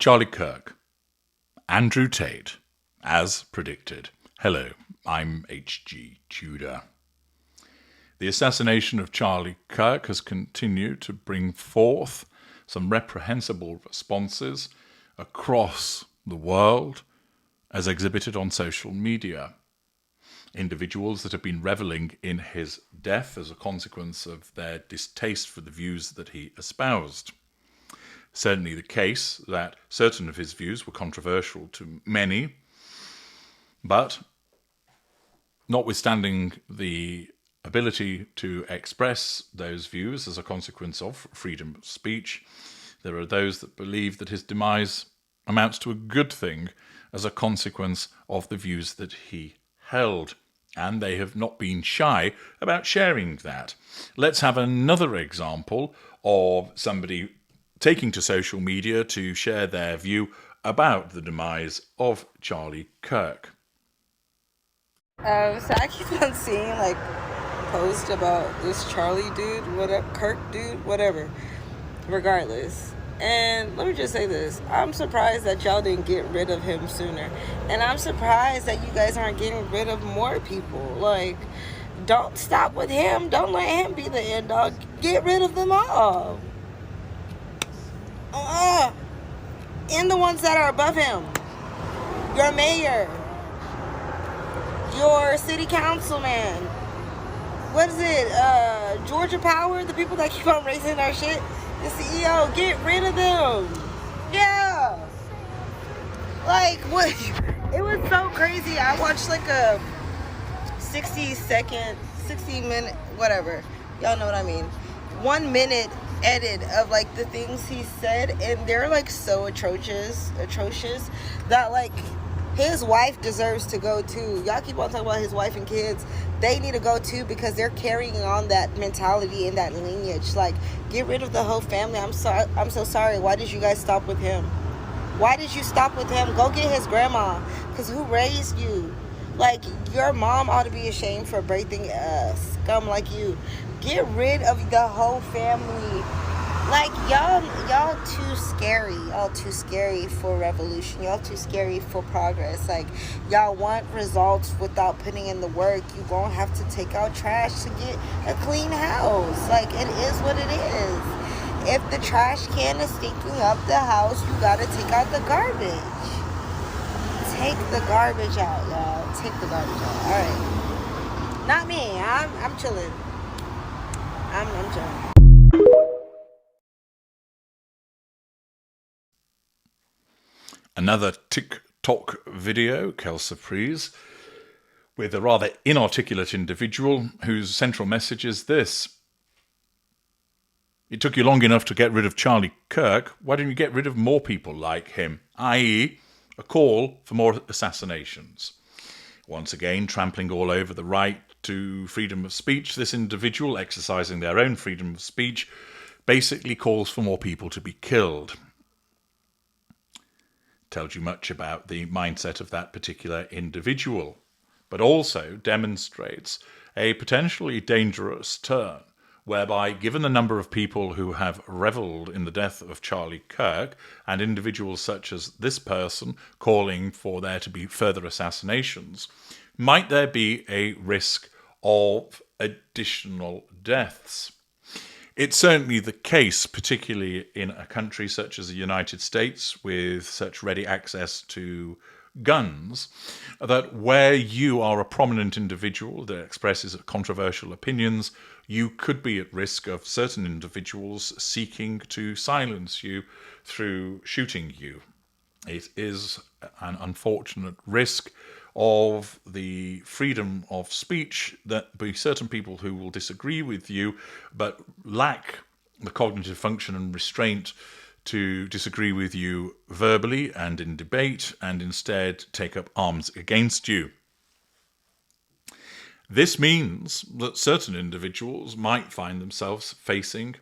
Charlie Kirk, Andrew Tate, as predicted. Hello, I'm HG Tudor. The assassination of Charlie Kirk has continued to bring forth some reprehensible responses across the world as exhibited on social media. Individuals that have been reveling in his death as a consequence of their distaste for the views that he espoused. Certainly the case that certain of his views were controversial to many, but notwithstanding the ability to express those views as a consequence of freedom of speech, there are those that believe that his demise amounts to a good thing as a consequence of the views that he held. And they have not been shy about sharing that. Let's have another example of somebody taking to social media to share their view about the demise of Charlie Kirk. So I keep on seeing posts about this Charlie dude, whatever, Kirk dude, whatever, regardless. And let me just say this. I'm surprised that y'all didn't get rid of him sooner. And I'm surprised that you guys aren't getting rid of more people. Don't stop with him. Don't let him be the end dog. Get rid of them all. And the ones that are above him. Your mayor. Your city councilman. What is it? Georgia Power? The people that keep on raising our shit? The CEO, get rid of them. Yeah. What? It was so crazy. I watched a 60-minute, whatever. Y'all know what I mean. 1 minute edit of the things he said, and they're so atrocious that his wife deserves to go too. Y'all keep on talking about his wife and kids. They need to go too because they're carrying on that mentality and that lineage. Get rid of the whole family. I'm so sorry. Why did you guys stop with him? Why did you stop with him? Go get his grandma. Because who raised you? Your mom ought to be ashamed for birthing scum like you. Get rid of the whole family. Y'all too scary. Y'all too scary for revolution. Y'all too scary for progress. Y'all want results without putting in the work. You gonna have to take out trash to get a clean house. It is what it is. If the trash can is stinking up the house, you gotta take out the garbage. Take the garbage out, y'all. Take the garbage out. Alright. Not me. I'm chilling. I'm chilling. Another TikTok video, quelle surprise, with a rather inarticulate individual whose central message is this. It took you long enough to get rid of Charlie Kirk. Why don't you get rid of more people like him? i.e., a call for more assassinations. Once again, trampling all over the right to freedom of speech, this individual, exercising their own freedom of speech, basically calls for more people to be killed. Tells you much about the mindset of that particular individual, but also demonstrates a potentially dangerous turn, whereby, given the number of people who have revelled in the death of Charlie Kirk, and individuals such as this person calling for there to be further assassinations, might there be a risk of additional deaths? It's certainly the case, particularly in a country such as the United States, with such ready access to guns, that where you are a prominent individual that expresses controversial opinions, you could be at risk of certain individuals seeking to silence you through shooting you. It is an unfortunate risk of the freedom of speech that be certain people who will disagree with you but lack the cognitive function and restraint to disagree with you verbally and in debate and instead take up arms against you. This means that certain individuals might find themselves facing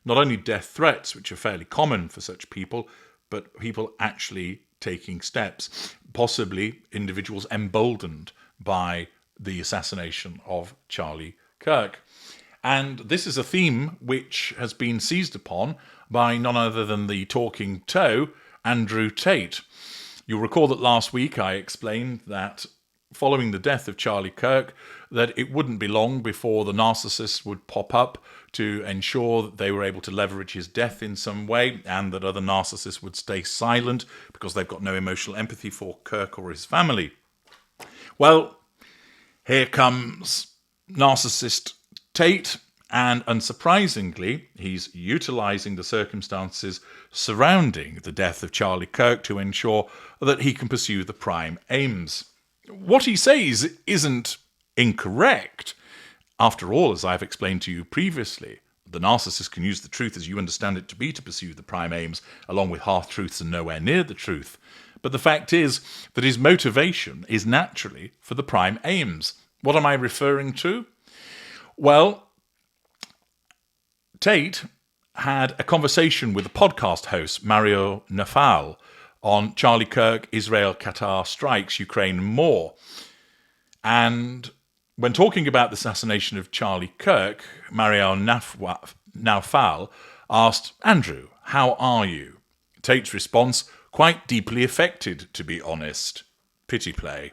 not only death threats, which are fairly common for such people, but people actually taking steps, possibly individuals emboldened by the assassination of Charlie Kirk. And this is a theme which has been seized upon by none other than the talking toe Andrew Tate. You'll recall that last week I explained that following the death of Charlie Kirk, that it wouldn't be long before the narcissist would pop up to ensure that they were able to leverage his death in some way, and that other narcissists would stay silent because they've got no emotional empathy for Kirk or his family. Well, here comes narcissist Tate, and unsurprisingly, he's utilising the circumstances surrounding the death of Charlie Kirk to ensure that he can pursue the prime aims. What he says isn't incorrect. After all, as I've explained to you previously, the narcissist can use the truth as you understand it to be to pursue the prime aims, along with half-truths and nowhere near the truth. But the fact is that his motivation is naturally for the prime aims. What am I referring to? Well, Tate had a conversation with the podcast host Mario Nafal on Charlie Kirk, Israel, Qatar strikes, Ukraine more. And when talking about the assassination of Charlie Kirk, Mario Nafal asked, "Andrew, how are you?" Tate's response, "Quite deeply affected, to be honest." Pity play.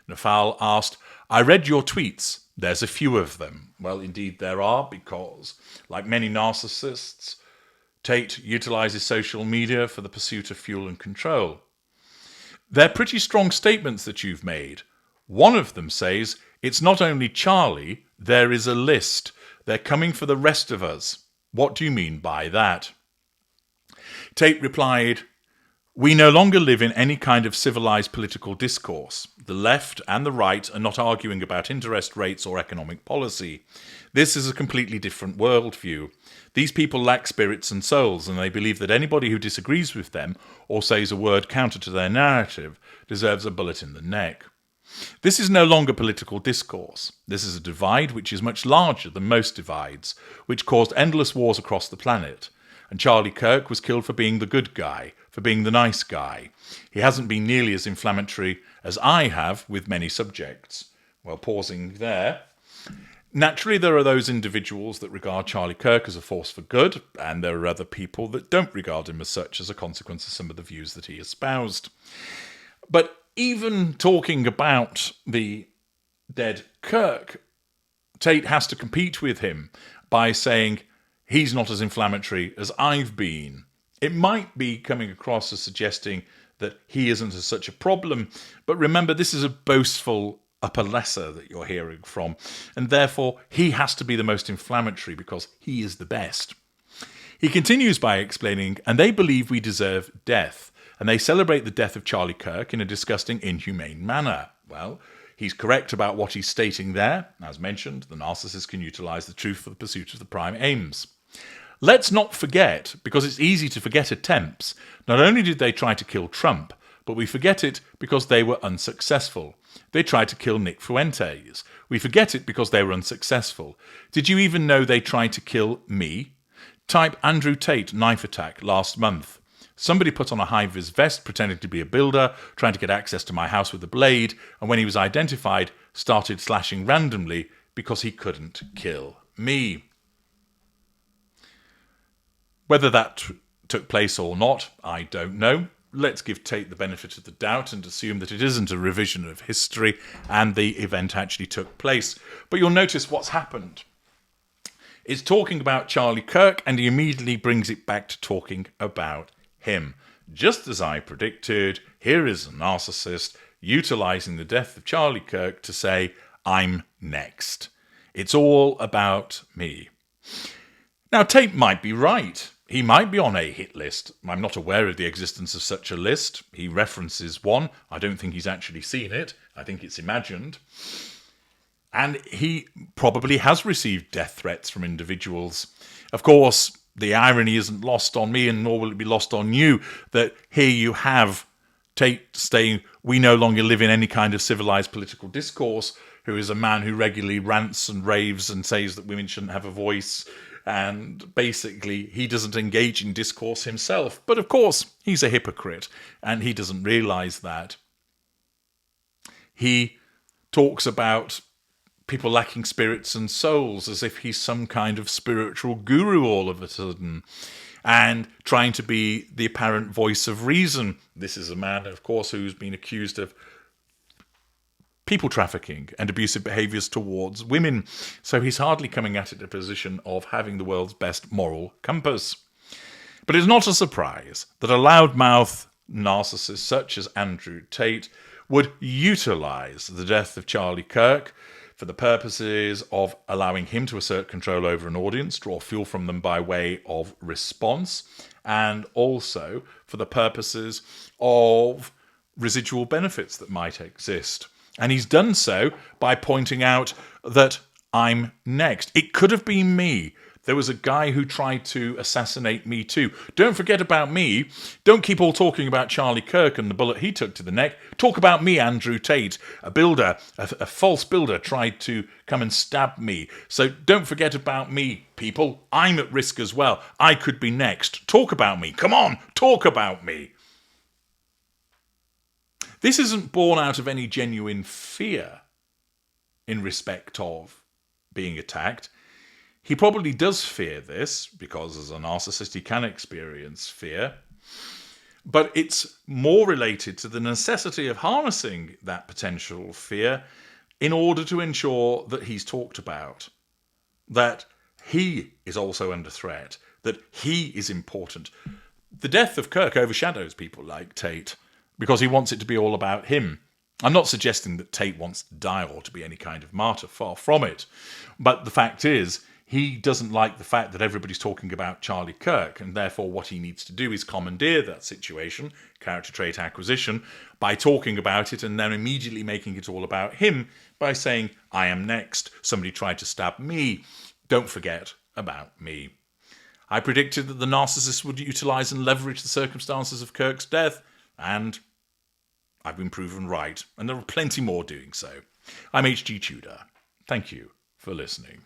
Nafal asked, "I read your tweets. There's a few of them." Well, indeed there are, because, like many narcissists, Tate utilises social media for the pursuit of fuel and control. They're pretty strong statements that you've made. One of them says, "It's not only Charlie, there is a list. They're coming for the rest of us." What do you mean by that? Tate replied, "We no longer live in any kind of civilised political discourse. The left and the right are not arguing about interest rates or economic policy. This is a completely different worldview. These people lack spirits and souls, and they believe that anybody who disagrees with them or says a word counter to their narrative deserves a bullet in the neck. This is no longer political discourse. This is a divide which is much larger than most divides, which caused endless wars across the planet. And Charlie Kirk was killed for being the good guy, for being the nice guy. He hasn't been nearly as inflammatory as I have with many subjects." Well, pausing there. Naturally, there are those individuals that regard Charlie Kirk as a force for good, and there are other people that don't regard him as such as a consequence of some of the views that he espoused. But even talking about the dead Kirk, Tate has to compete with him by saying he's not as inflammatory as I've been. It might be coming across as suggesting that he isn't as such a problem, but remember, this is a boastful upper lesser that you're hearing from, and therefore he has to be the most inflammatory because he is the best. He continues by explaining, "And they believe we deserve death, and they celebrate the death of Charlie Kirk in a disgusting, inhumane manner." Well, he's correct about what he's stating there. As mentioned, the narcissist can utilise the truth for the pursuit of the prime aims. Let's not forget, because it's easy to forget attempts, not only did they try to kill Trump, but we forget it because they were unsuccessful. They tried to kill Nick Fuentes. We forget it because they were unsuccessful. Did you even know they tried to kill me? Type Andrew Tate knife attack last month. Somebody put on a high-vis vest pretending to be a builder, trying to get access to my house with a blade, and when he was identified, started slashing randomly because he couldn't kill me. Whether that took place or not, I don't know. Let's give Tate the benefit of the doubt and assume that it isn't a revision of history and the event actually took place. But you'll notice what's happened. It's talking about Charlie Kirk, and he immediately brings it back to talking about him. Just as I predicted, here is a narcissist utilising the death of Charlie Kirk to say, "I'm next. It's all about me." Now, Tate might be right. He might be on a hit list. I'm not aware of the existence of such a list. He references one. I don't think he's actually seen it. I think it's imagined. And he probably has received death threats from individuals. Of course, the irony isn't lost on me, and nor will it be lost on you, that here you have Tate saying, "We no longer live in any kind of civilised political discourse," who is a man who regularly rants and raves and says that women shouldn't have a voice. And basically, he doesn't engage in discourse himself. But of course, he's a hypocrite, and he doesn't realise that. He talks about people lacking spirits and souls as if he's some kind of spiritual guru all of a sudden. and trying to be the apparent voice of reason. This is a man, of course, who's been accused of people trafficking and abusive behaviours towards women. So he's hardly coming at it in a position of having the world's best moral compass. But it's not a surprise that a loudmouth narcissist such as Andrew Tate would utilise the death of Charlie Kirk for the purposes of allowing him to assert control over an audience, draw fuel from them by way of response, and also for the purposes of residual benefits that might exist. And he's done so by pointing out that I'm next. It could have been me. There was a guy who tried to assassinate me too. Don't forget about me. Don't keep all talking about Charlie Kirk and the bullet he took to the neck. Talk about me, Andrew Tate. A builder, a false builder tried to come and stab me. So don't forget about me, people. I'm at risk as well. I could be next. Talk about me. Come on, talk about me. This isn't born out of any genuine fear in respect of being attacked. He probably does fear this, because as a narcissist he can experience fear. But it's more related to the necessity of harnessing that potential fear in order to ensure that he's talked about, that he is also under threat, that he is important. The death of Kirk overshadows people like Tate because he wants it to be all about him. I'm not suggesting that Tate wants to die or to be any kind of martyr, far from it. But the fact is, he doesn't like the fact that everybody's talking about Charlie Kirk, and therefore what he needs to do is commandeer that situation, character trait acquisition, by talking about it and then immediately making it all about him by saying, I am next. Somebody tried to stab me. Don't forget about me. I predicted that the narcissist would utilise and leverage the circumstances of Kirk's death, and I've been proven right, and there are plenty more doing so. I'm HG Tudor. Thank you for listening.